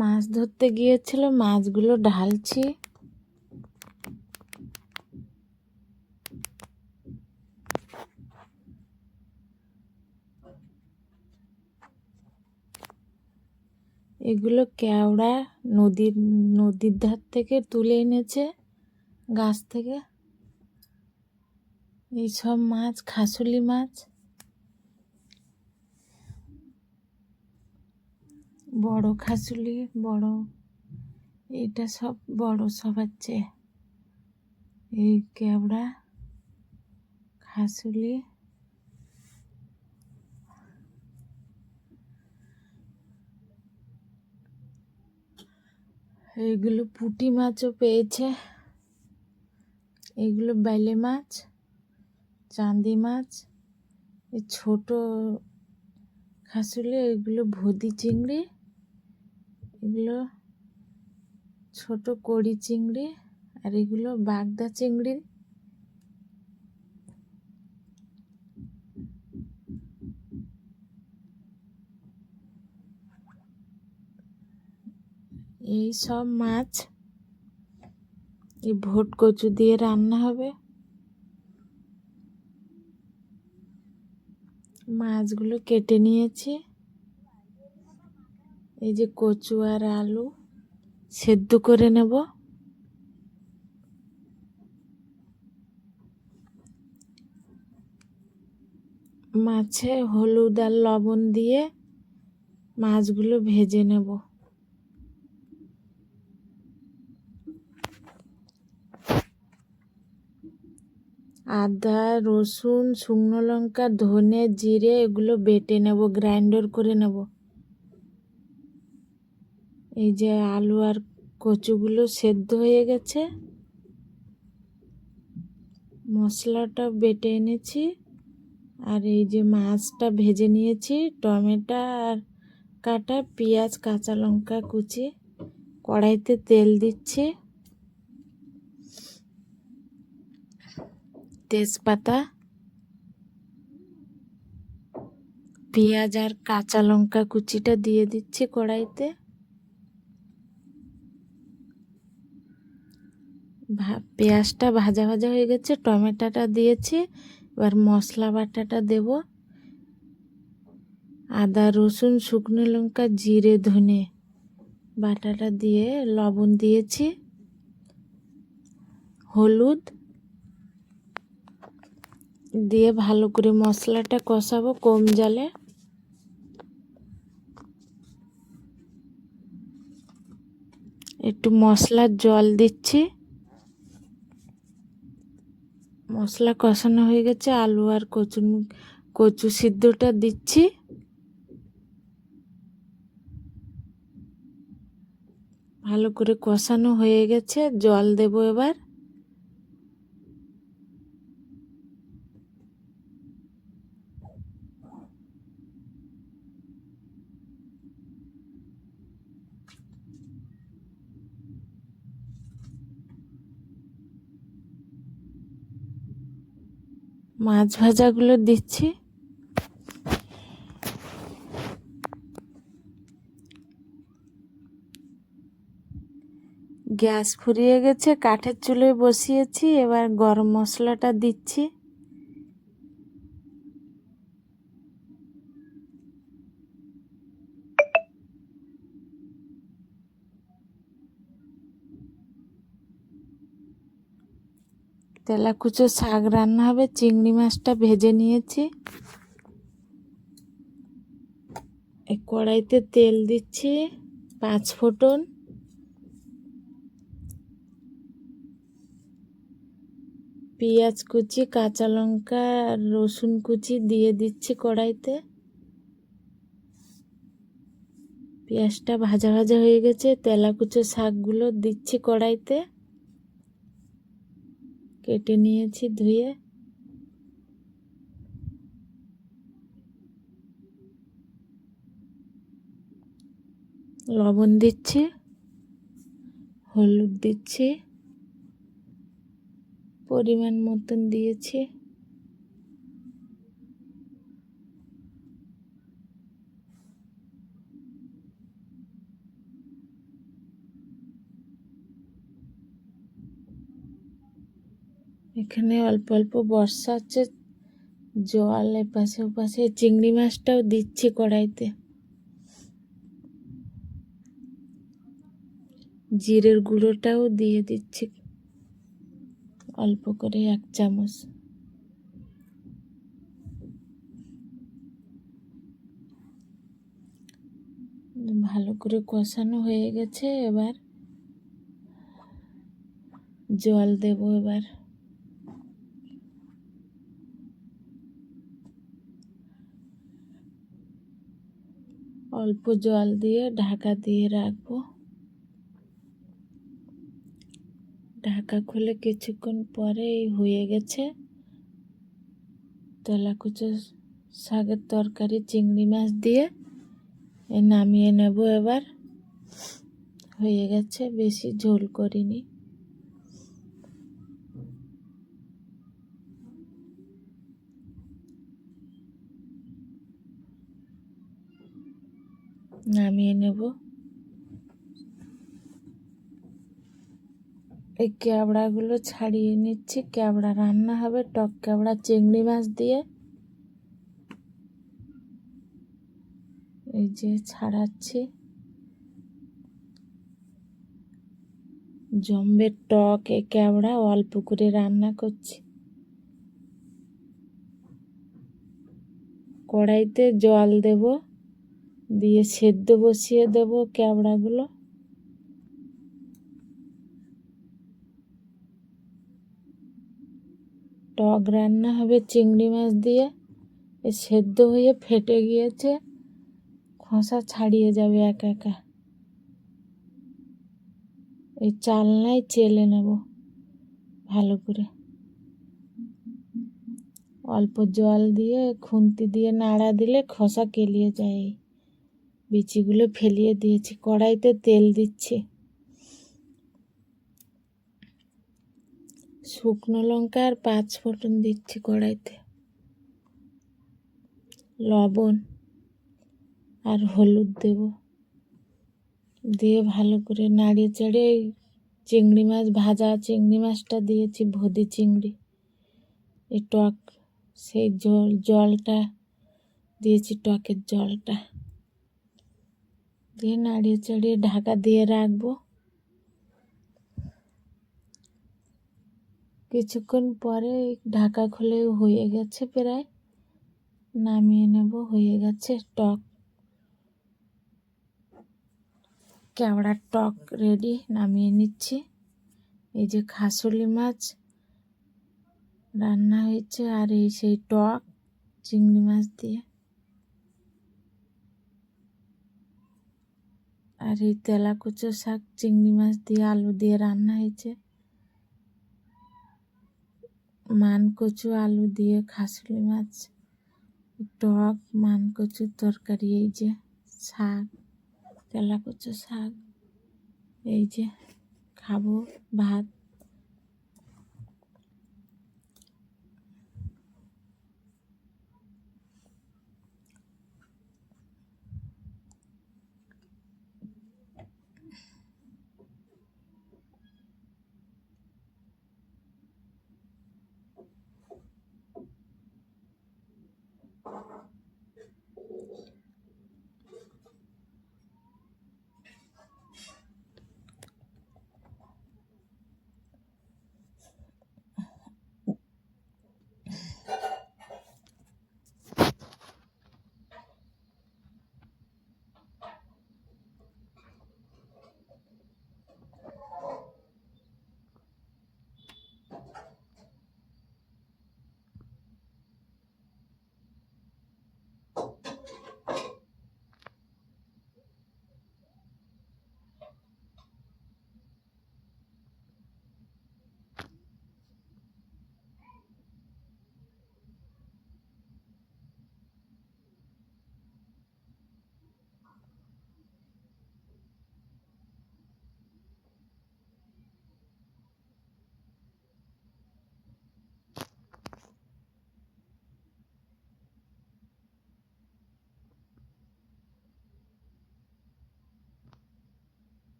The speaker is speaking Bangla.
মাছ ধরতে গিয়েছিল, মাছগুলো ঢালছি। এগুলো কেওড়া নদীর ধার থেকে তুলে এনেছে, গাছ থেকে। এইসব মাছ খাসুলি মাছ, বড় খাসুলি, বড়। এটা সব বড় সবার চেয়ে। এই কেওড়া, খাসুলি। এইগুলো পুঁটি মাছও পেয়েছে। এগুলো বাইলে মাছ, চাঁদি মাছ। এই ছোট খাসুলি, এগুলো ভদি চিংড়ি, এগুলো ছোট কড়ি চিংড়ি, আর এগুলো বাগদা চিংড়ি। এই সব মাছ এই ভোট কচু দিয়ে রান্না হবে। মাছগুলো কেটে নিয়েছি। এই যে কচু আর আলু সেদ্ধ করে নেব। মাছে হলুদ আর লবণ দিয়ে মাছগুলো ভেজে নেব। আদা, রসুন, শুকনো লঙ্কা, ধনে, জিরে এগুলো বেটে নেব, গ্রাইন্ডার করে নেব। এই যে আলু আর কচুগুলো সেদ্ধ হয়ে গেছে। মশলাটা বেটে এনেছি, আর এই যে মাছটা ভেজে নিয়েছি। টমেটো আর কাটা, পেঁয়াজ, কাঁচা লঙ্কা কুচি। কড়াইতে তেল দিচ্ছি, তেজপাতা, পেঁয়াজ আর কাঁচা লঙ্কা কুচিটা দিয়ে দিচ্ছি কড়াইতে। পেঁয়াজটা ভাজা ভাজা হয়ে গেছে, টমেটোটা দিয়েছি। এবার মশলা বাটাটা দেব। আদা, রসুন, শুকনো লঙ্কা, জিরে, ধনে বাটাটা দিয়ে লবণ দিয়েছি, হলুদ দিয়ে ভালো করে মশলাটা কষাবো কম জালে। একটু মশলার জল দিচ্ছি। মশলা কষানো হয়ে গেছে, আলু আর কচু সিদ্ধটা দিচ্ছি। ভালো করে কষানো হয়ে গেছে, জল দেব এবার। মাছ ভাজাগুলো দিচ্ছি। গ্যাস ফুরিয়ে গেছে, কাঠের চুলোয় বসিয়েছি। এবার গরম মশলাটা দিচ্ছি। তেলাকুচো শাক রান্না হবে, চিংড়ি মাছটা ভেজে নিয়েছি। এই কড়াইতে তেল দিচ্ছি, 5 ফোঁটন, পেঁয়াজ কুচি, কাঁচা লঙ্কা আর রসুন কুচি দিয়ে দিচ্ছি কড়াইতে। পেঁয়াজটা ভাজা ভাজা হয়ে গেছে, তেলাকুচো শাকগুলো দিচ্ছি কড়াইতে, কেটে নিয়েছি ধুয়ে। লবণ দিচ্ছি, হলুদ দিচ্ছি, পরিমাণ মতন দিয়েছি। এখানে অল্প অল্প বর্ষা হচ্ছে, জল এপাশে ওপাশে। চিংড়ি মাছটাও দিচ্ছি কড়াইতে। জিরের গুঁড়োটাও দিয়ে দিচ্ছি অল্প করে 1 চামচ। ভালো করে কষানো হয়ে গেছে। এবার জল দেব। এবার অল্প জল দিয়ে ঢাকা দিয়ে রাখবো। ঢাকা খুলে কিছুক্ষণ পরে হয়ে গেছে তেলাকুচো শাকের তরকারি চিংড়ি মাছ দিয়ে নামিয়ে নেব। এবার হয়ে গেছে, বেশি ঝোল করিনি। নামিয়ে নেব। এই ক্যাবড়াগুলো ছাড়িয়ে নিচ্ছি। ক্যাবড়া রান্না হবে, টক ক্যাবড়া চিংড়ি মাছ দিয়ে। এই যে ছাড়াচ্ছি। জম্বের টক এই ক্যাবড়া অল্প করে রান্না করছি। কড়াইতে জল দেব, দিয়ে সেদ্ধ বসিয়ে দেব ক্যাবড়াগুলো। টক রান্না হবে চিংড়ি মাছ দিয়ে। সেদ্ধ হয়ে ফেটে গিয়েছে, খোসা ছাড়িয়ে যাবে একা একা। এই চালনায় চেলে নেব ভালো করে। অল্প জল দিয়ে খুন্তি দিয়ে নাড়া দিলে খোসা কেলিয়ে যায়। বিচিগুলো ফেলিয়ে দিয়েছি। কড়াইতে তেল দিচ্ছি। শুকনো লঙ্কা আর 5 ফোঁটন দিচ্ছি কড়াইতে। লবণ আর হলুদ দেব, দিয়ে ভালো করে নাড়িয়ে চাড়িয়ে চিংড়ি মাছ, ভাজা চিংড়ি মাছটা দিয়েছি, ভোদি চিংড়ি। এই টক সেই জলটা দিয়েছি, টকের জলটা দিয়ে নাড়িয়ে চাড়িয়ে ঢাকা দিয়ে রাখবো। কিছুক্ষণ পরে ঢাকা খুলে হয়ে গেছে প্রায়, নামিয়ে নেব। হয়ে গেছে টক ক্যাবড়ার টক রেডি, নামিয়ে নিচ্ছি। এই যে খাসুলি মাছ রান্না হয়েছে, আর এই সেই টক চিংড়ি মাছ দিয়ে, আর এই তেলাকুচো শাক চিংড়ি মাছ দিয়ে আলু দিয়ে রান্না হয়েছে। মানকচু আলু দিয়ে খাসুলি মাছ, টক মানকচুর তরকারি। এই যে শাক, তেলাকুচো শাক। এই যে খাবো ভাত।